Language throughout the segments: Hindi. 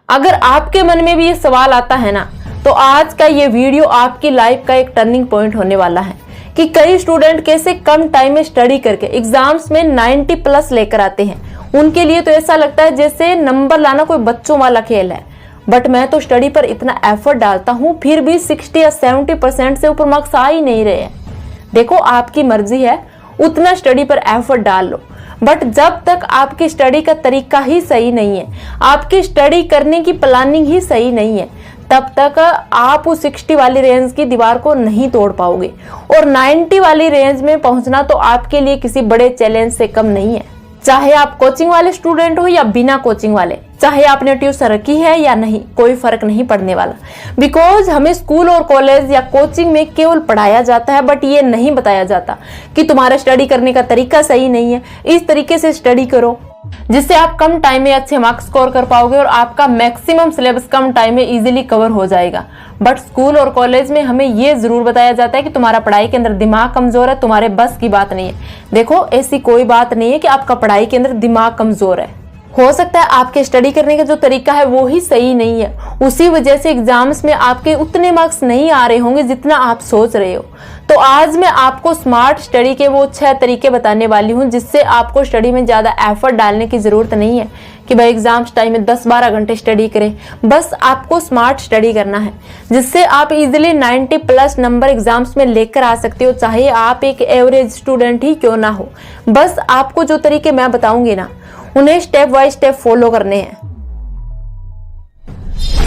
अगर आपके मन में भी ये सवाल आता है ना, तो आज का ये वीडियो आपकी लाइफ का एक टर्निंग पॉइंट होने वाला है कि कई स्टूडेंट कैसे कम टाइम में स्टडी करके एग्जाम्स में 90 प्लस लेकर आते हैं। उनके लिए तो ऐसा लगता है जैसे नंबर लाना कोई बच्चों वाला खेल है। बट मैं तो स्टडी पर इतना एफर्ट डालता हूँ, फिर भी 60 या 70% से ऊपर मार्क्स आ ही नहीं रहे हैं। देखो, आपकी मर्जी है, उतना स्टडी पर एफर्ट डाल लो, बट जब तक आपकी स्टडी का तरीका ही सही नहीं है, आपकी स्टडी करने की प्लानिंग ही सही नहीं है, तब तक आप उस 60 वाली रेंज की दीवार को नहीं तोड़ पाओगे। और 90 वाली रेंज में पहुंचना तो आपके लिए किसी बड़े चैलेंज से कम नहीं है। चाहे आप कोचिंग वाले स्टूडेंट हो या बिना कोचिंग वाले, चाहे आपने ट्यूशन रखी है या नहीं, कोई फर्क नहीं पड़ने वाला। बिकॉज हमें स्कूल और कॉलेज या कोचिंग में केवल पढ़ाया जाता है, बट ये नहीं बताया जाता कि तुम्हारा स्टडी करने का तरीका सही नहीं है। इस तरीके से स्टडी करो जिससे आप कम टाइम में अच्छे मार्क्स स्कोर कर पाओगे और आपका मैक्सिमम सिलेबस कम टाइम में इजीली कवर हो जाएगा। बट स्कूल और कॉलेज में हमें ये जरूर बताया जाता है कि तुम्हारा पढ़ाई के अंदर दिमाग कमजोर है, तुम्हारे बस की बात नहीं है। देखो, ऐसी कोई बात नहीं है कि आपका पढ़ाई के अंदर दिमाग कमजोर है। हो सकता है आपके स्टडी करने का जो तरीका है वो ही सही नहीं है, उसी वजह से एग्जाम्स में आपके उतने मार्क्स नहीं आ रहे होंगे जितना आप सोच रहे हो। तो आज मैं आपको स्मार्ट स्टडी के वो 6 तरीके बताने वाली हूँ जिससे आपको स्टडी में ज्यादा एफर्ट डालने की जरूरत नहीं है कि भाई एग्जाम्स टाइम में 10-12 घंटे स्टडी करें। बस आपको स्मार्ट स्टडी करना है जिससे आप इजिली 90 प्लस नंबर एग्जाम्स में लेकर आ सकते हो, चाहे आप एक एवरेज स्टूडेंट ही क्यों ना हो। बस आपको जो तरीके मैं बताऊंगी ना, उन्हें स्टेप बाय स्टेप फॉलो करने हैं।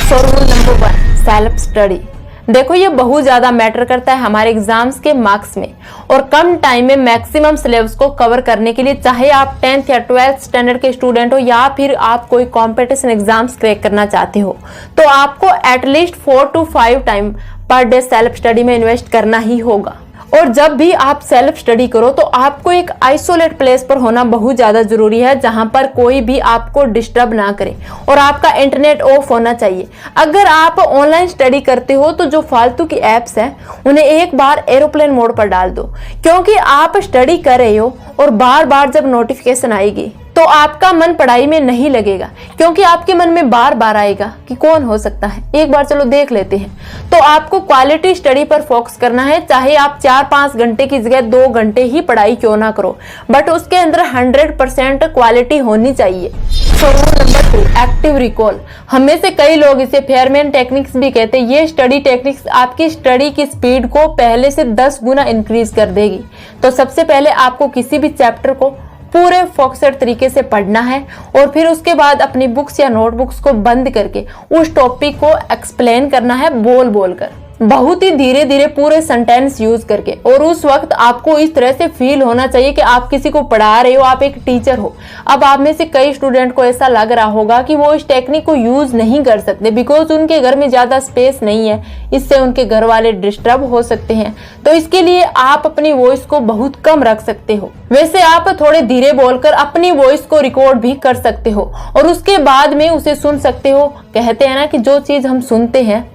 सो रूल नंबर 1, सेल्फ स्टडी। देखो, ये बहुत ज्यादा मैटर करता है हमारे एग्जाम्स के मार्क्स में और कम टाइम में मैक्सिमम सिलेबस को कवर करने के लिए। चाहे आप 10th या 12th स्टैंडर्ड के स्टूडेंट हो या फिर आप कोई कंपटीशन एग्जाम्स क्रैक करना चाहते हो, तो आपको at least 4 to 5 time per day self study में इन्वेस्ट करना ही होगा। और जब भी आप सेल्फ स्टडी करो तो आपको एक आइसोलेट प्लेस पर होना बहुत ज्यादा जरूरी है, जहां पर कोई भी आपको डिस्टर्ब ना करे और आपका इंटरनेट ऑफ होना चाहिए। अगर आप ऑनलाइन स्टडी करते हो तो जो फालतू की एप्स हैं उन्हें एक बार एरोप्लेन मोड पर डाल दो, क्योंकि आप स्टडी कर रहे हो और बार बार जब नोटिफिकेशन आएगी तो आपका मन पढ़ाई में नहीं लगेगा, क्योंकि आपके मन में बार बार आएगा कि कौन हो सकता है, एक बार चलो देख लेते हैं। तो आपको क्वालिटी स्टडी पर फोकस करना है, चाहे आप 4-5 घंटे की जगह 2 घंटे ही पढ़ाई क्यों ना करो, बट उसके अंदर 100% क्वालिटी होनी चाहिए। सो रूल नंबर 2, एक्टिव रिकॉल। हमें से कई लोग इसे फेयरमैन टेक्निक्स भी कहते हैं। ये स्टडी टेक्निक्स आपकी स्टडी की स्पीड को पहले से 10 गुना इंक्रीज कर देगी। तो सबसे पहले आपको किसी भी चैप्टर को पूरे फोकस्ड तरीके से पढ़ना है और फिर उसके बाद अपनी बुक्स या नोटबुक्स को बंद करके उस टॉपिक को एक्सप्लेन करना है बोल बोल कर, बहुत ही धीरे धीरे पूरे सेंटेंस यूज करके। और उस वक्त आपको इस तरह से फील होना चाहिए कि आप किसी को पढ़ा रहे हो, आप एक टीचर हो। अब आप में से कई स्टूडेंट को ऐसा लग रहा होगा कि वो इस टेक्निक को यूज नहीं कर सकते बिकॉज उनके घर में ज्यादा स्पेस नहीं है, इससे उनके घर वाले डिस्टर्ब हो सकते हैं। तो इसके लिए आप अपनी वॉइस को बहुत कम रख सकते हो। वैसे आप थोड़े धीरे बोलकर अपनी वॉइस को रिकॉर्ड भी कर सकते हो और उसके बाद में उसे सुन सकते हो। कहते हैं ना कि जो चीज हम सुनते हैं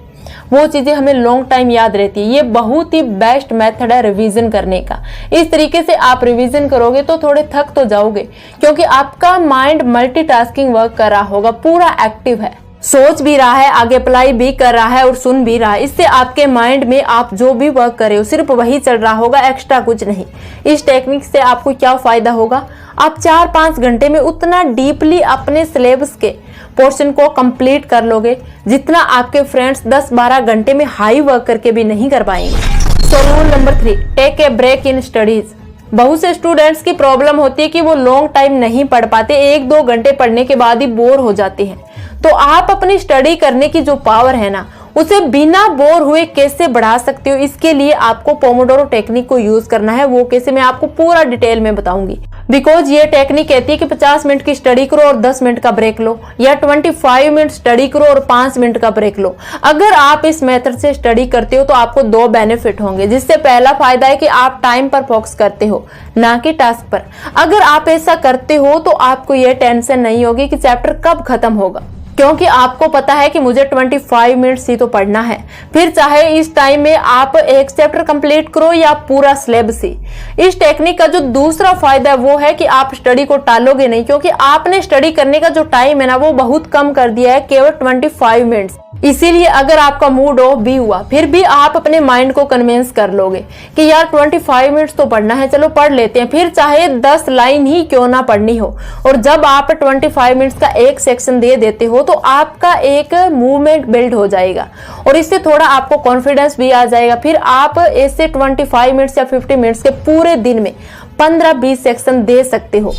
वो चीजें हमें लॉन्ग टाइम याद रहती है। ये बहुत ही बेस्ट मेथड है रिवीजन करने का। इस तरीके से आप रिवीजन करोगे तो थोड़े थक तो जाओगे, क्योंकि आपका माइंड मल्टीटास्किंग वर्क कर रहा होगा, पूरा एक्टिव है, सोच भी रहा है, आगे अप्लाई भी कर रहा है और सुन भी रहा है। इससे आपके माइंड में आप जो भी वर्क कर रहे हो सिर्फ वही चल रहा होगा, एक्स्ट्रा कुछ नहीं। इस टेक्निक से आपको क्या फायदा होगा, आप 4-5 घंटे में उतना डीपली अपने सिलेबस के पोर्शन को कंप्लीट कर लोगे जितना आपके फ्रेंड्स 10-12 घंटे में हाई वर्क करके भी नहीं कर पाएंगे। So rule number 3, take a break in studies. बहुत से स्टूडेंट्स की प्रॉब्लम होती है कि वो लॉन्ग टाइम नहीं पढ़ पाते, 1-2 घंटे पढ़ने के बाद ही बोर हो जाते हैं। तो आप अपनी स्टडी करने की जो पावर है ना, उसे बिना बोर हुए कैसे बढ़ा सकते हो, इसके लिए आपको पोमोडोरो टेक्निक को यूज करना है। वो कैसे, मैं आपको पूरा डिटेल में बताऊंगी। बिकॉज ये टेक्निक कहती है कि 50 मिनट की स्टडी करो और 10 मिनट का ब्रेक लो, या 25 मिनट स्टडी करो और 5 मिनट का ब्रेक लो। अगर आप इस मेथड से स्टडी करते हो तो आपको 2 बेनिफिट होंगे, जिससे पहला फायदा है कि आप टाइम पर फोकस करते हो, ना कि टास्क पर। अगर आप ऐसा करते हो तो आपको यह टेंशन नहीं होगी कि चैप्टर कब खत्म होगा। क्योंकि आपको पता है कि मुझे 25 मिनट्स ही तो पढ़ना है। फिर चाहे इस टाइम में आप एक चैप्टर कंप्लीट करो या पूरा सिलेबस ही। इस टेक्निक का जो दूसरा फायदा वो है कि आप स्टडी को टालोगे नहीं, क्योंकि आपने स्टडी करने का जो टाइम है ना वो बहुत कम कर दिया है, केवल 25 मिनट्स। इसीलिए अगर आपका मूड ऑफ भी हुआ फिर भी आप अपने माइंड को कन्विंस कर लोगे कि यार 25 मिनट्स तो पढ़ना है, चलो पढ़ लेते हैं, फिर चाहे 10 लाइन ही क्यों ना पढ़नी हो। और जब आप 25 मिनट्स का एक सेक्शन दे देते हो तो आपका एक मूवमेंट बिल्ड हो जाएगा और इससे थोड़ा आपको कॉन्फिडेंस भी आ जाएगा। फिर आप ऐसे 25 मिनट्स या 50 मिनट्स के पूरे दिन में 15-20 सेक्शन दे सकते हो।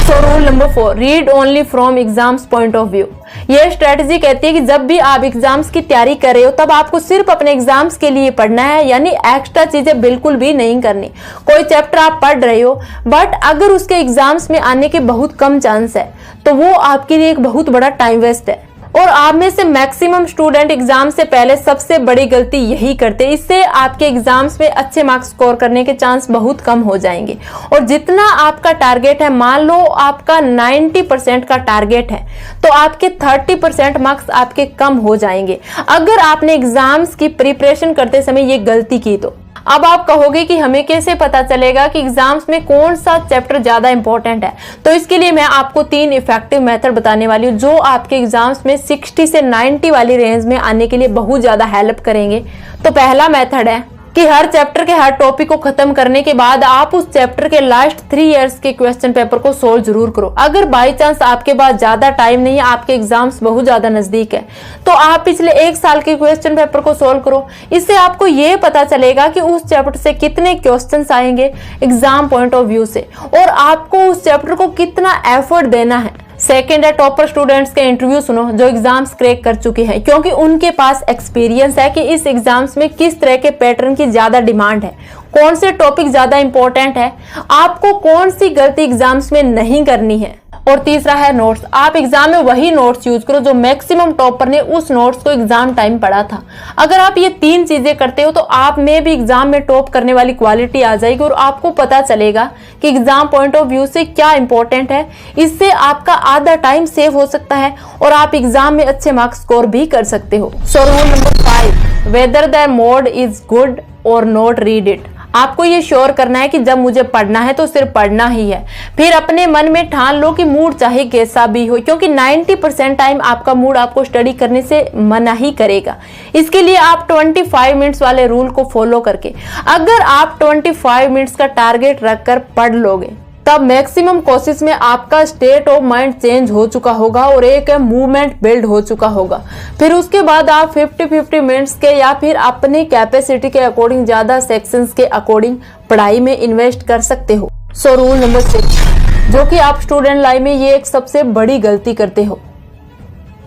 सो rule number 4, read only from exams point of view. यह स्ट्रेटजी कहती है कि जब भी आप एग्जाम्स की तैयारी कर रहे हो तब आपको सिर्फ अपने एग्जाम्स के लिए पढ़ना है, यानी एक्स्ट्रा चीजें बिल्कुल भी नहीं करनी। कोई चैप्टर आप पढ़ रहे हो बट अगर उसके एग्जाम्स में आने के बहुत कम चांस है तो वो आपके लिए एक बहुत बड़ा टाइम वेस्ट है। और आप में से मैक्सिमम स्टूडेंट एग्जाम से पहले सबसे बड़ी गलती यही करते हैं। इससे आपके एग्जाम्स में अच्छे मार्क्स स्कोर करने के चांस बहुत कम हो जाएंगे। और जितना आपका टारगेट है, मान लो आपका 90% का टारगेट है तो आपके 30% मार्क्स आपके कम हो जाएंगे अगर आपने एग्जाम्स की प्रिपरेशन करते समय ये गलती की तो। अब आप कहोगे कि हमें कैसे पता चलेगा कि एग्जाम्स में कौन सा चैप्टर ज्यादा इंपॉर्टेंट है, तो इसके लिए मैं आपको 3 इफेक्टिव मेथड बताने वाली हूँ जो आपके एग्जाम्स में 60 से 90 वाली रेंज में आने के लिए बहुत ज्यादा हेल्प करेंगे। तो पहला मेथड है कि हर चैप्टर के हर टॉपिक को खत्म करने के बाद आप उस चैप्टर के लास्ट 3 इयर्स के क्वेश्चन पेपर को सोल्व जरूर करो। अगर बाई चांस आपके पास ज्यादा टाइम नहीं है, आपके एग्जाम्स बहुत ज्यादा नजदीक है, तो आप पिछले 1 साल के क्वेश्चन पेपर को सोल्व करो। इससे आपको ये पता चलेगा कि उस चैप्टर से कितने क्वेश्चंस आएंगे एग्जाम पॉइंट ऑफ व्यू से और आपको उस चैप्टर को कितना एफर्ट देना है। सेकेंड है, टॉपर स्टूडेंट्स के इंटरव्यू सुनो जो एग्जाम्स क्रैक कर चुके हैं, क्योंकि उनके पास एक्सपीरियंस है कि इस एग्जाम्स में किस तरह के पैटर्न की ज्यादा डिमांड है, कौन से टॉपिक ज्यादा इंपॉर्टेंट है, आपको कौन सी गलती एग्जाम्स में नहीं करनी है। और तीसरा है नोट्स। आप एग्जाम में वही नोट्स यूज करो जो मैक्सिमम टॉपर ने उस नोट्स को एग्जाम टाइम पढ़ा था। अगर आप ये 3 चीजें करते हो तो आप में भी एग्जाम में टॉप करने वाली क्वालिटी आ जाएगी और आपको पता चलेगा कि एग्जाम पॉइंट ऑफ व्यू से क्या इंपॉर्टेंट है। इससे आपका आधा टाइम सेव हो सकता है और आप एग्जाम में अच्छे मार्क्स स्कोर भी कर सकते हो। सो rule number 5, whether the mode is good और नॉट रीड इट। आपको ये श्योर करना है कि जब मुझे पढ़ना है तो सिर्फ पढ़ना ही है। फिर अपने मन में ठान लो कि मूड चाहे कैसा भी हो, क्योंकि 90% टाइम आपका मूड आपको स्टडी करने से मना ही करेगा। इसके लिए आप 25 मिनट्स वाले रूल को फॉलो करके अगर आप 25 मिनट्स का टारगेट रखकर पढ़ लोगे तब मैक्सिमम कोशिश में आपका स्टेट ऑफ माइंड चेंज हो चुका होगा और एक मूवमेंट बिल्ड हो चुका होगा। फिर उसके बाद आप 50-50 मिनट्स के या फिर अपने कैपेसिटी के अकॉर्डिंग ज्यादा सेक्शंस के अकॉर्डिंग पढ़ाई में इन्वेस्ट कर सकते हो। सो रूल नंबर 6, जो कि आप स्टूडेंट लाइफ में ये एक सबसे बड़ी गलती करते हो,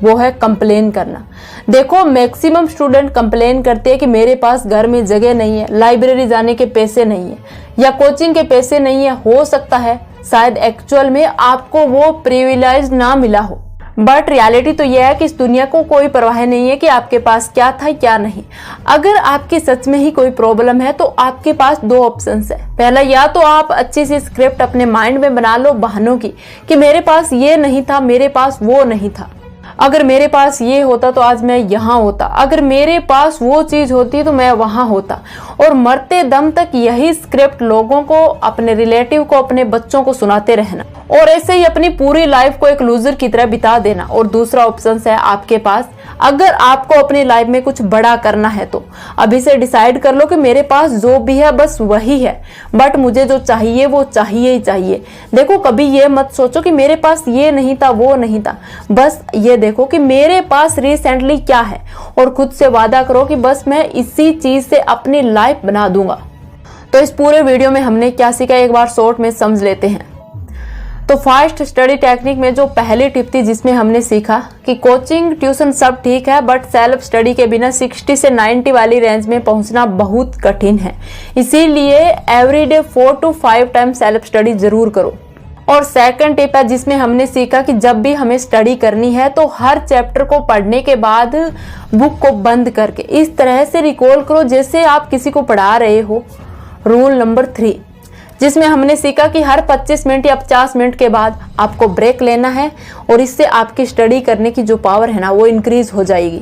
वो है कंप्लेन करना। देखो मैक्सिमम स्टूडेंट कंप्लेन करते हैं कि मेरे पास घर में जगह नहीं है, लाइब्रेरी जाने के पैसे नहीं है या कोचिंग के पैसे नहीं है। हो सकता है शायद एक्चुअल में आपको वो प्रिविलेज ना मिला हो, बट रियलिटी तो यह है कि इस दुनिया को कोई परवाह नहीं है कि आपके पास क्या था क्या नहीं। अगर आपके सच में ही कोई प्रॉब्लम है तो आपके पास 2 ऑप्शंस है। पहला, या तो आप अच्छी सी स्क्रिप्ट अपने माइंड में बना लो बहानों की कि मेरे पास ये नहीं था, मेरे पास वो नहीं था, अगर मेरे पास ये होता तो आज मैं यहाँ होता, अगर मेरे पास वो चीज होती तो मैं वहां होता। और मरते दम तक यही स्क्रिप्ट लोगों को, अपने रिलेटिव को, अपने बच्चों को सुनाते रहना और ऐसे ही अपनी पूरी लाइफ को एक लूजर की तरह बिता देना। और दूसरा ऑप्शन है आपके पास, अगर आपको अपनी लाइफ में कुछ बड़ा करना है तो अभी से डिसाइड कर लो कि मेरे पास जो भी है बस वही है, बट मुझे जो चाहिए वो चाहिए ही चाहिए। देखो कभी ये मत सोचो कि मेरे पास ये नहीं था वो नहीं था, बस ये देखो कि मेरे पास रिसेंटली क्या है और खुद से वादा करो कि बस मैं इसी चीज से अपनी लाइफ बना दूंगा। तो इस पूरे वीडियो में हमने क्या सीखा एक बार शॉर्ट में समझ लेते हैं। तो फास्ट स्टडी टेक्निक में जो पहली टिप थी जिसमें हमने सीखा कि कोचिंग ट्यूशन सब ठीक है बट सेल्फ स्टडी के बिना 60 से 90 वाली रेंज में पहुंचना बहुत कठिन है। इसीलिए everyday 4 to 5 time self study जरूर करो। और सेकंड टिप है जिसमें हमने सीखा कि जब भी हमें स्टडी करनी है तो हर चैप्टर को पढ़ने के बाद बुक को बंद करके इस तरह से रिकॉल करो जैसे आप किसी को पढ़ा रहे हो। रूल नंबर 3, जिसमें हमने सीखा कि हर 25 मिनट या 50 मिनट के बाद आपको ब्रेक लेना है और इससे आपकी स्टडी करने की जो पावर है ना वो इंक्रीज हो जाएगी।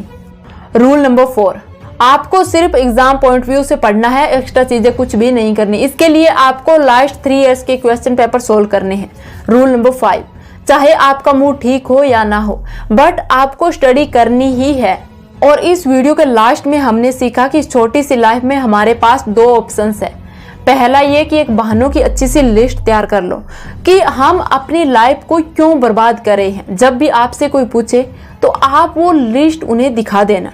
रूल नंबर 4, आपको सिर्फ एग्जाम पॉइंट व्यू से पढ़ना है, एक्स्ट्रा चीजें कुछ भी नहीं करनी। इसके लिए आपको लास्ट 3 इयर्स के क्वेश्चन पेपर सोल्व करने हैं। रूल नंबर 5, चाहे आपका मूड ठीक हो या ना हो बट आपको स्टडी करनी ही है। और इस वीडियो के लास्ट में हमने सीखा कि इस छोटी सी लाइफ में हमारे पास 2 ऑप्शंस है। पहला ये कि एक बहानों की अच्छी सी लिस्ट तैयार कर लो कि हम अपनी लाइफ को क्यों बर्बाद कर रहे हैं। जब भी आपसे कोई पूछे तो आप वो लिस्ट उन्हें दिखा देना।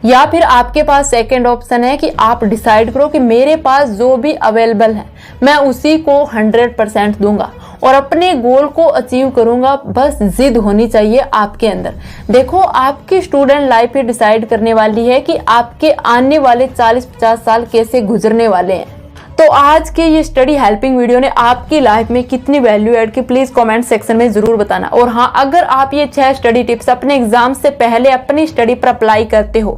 या फिर आपके पास सेकंड ऑप्शन है कि आप डिसाइड करो कि मेरे पास जो भी अवेलेबल है मैं उसी को 100% दूंगा और अपने गोल को अचीव करूंगा। बस जिद होनी चाहिए आपके अंदर। देखो, आपकी स्टूडेंट लाइफ ही डिसाइड करने वाली है कि आपके आने वाले 40-50 साल कैसे गुजरने वाले हैं। तो आज के ये स्टडी हेल्पिंग वीडियो ने आपकी लाइफ में कितनी वैल्यू ऐड की, प्लीज कमेंट सेक्शन में जरूर बताना। और हाँ, अगर आप ये 6 स्टडी टिप्स अपने एग्जाम से पहले अपनी स्टडी पर अप्लाई करते हो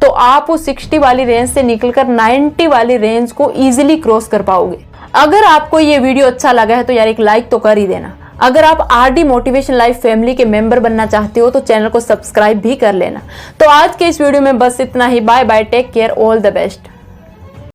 तो आप उस 60 वाली रेंज से निकलकर 90 वाली रेंज को इजीली क्रॉस कर पाओगे। अगर आपको ये वीडियो अच्छा लगा है तो यार एक लाइक तो कर ही देना। अगर आप आरडी मोटिवेशन लाइफ फैमिली के मेंबर बनना चाहते हो तो चैनल को सब्सक्राइब भी कर लेना। तो आज के इस वीडियो में बस इतना ही। Bye bye, take care, all the best.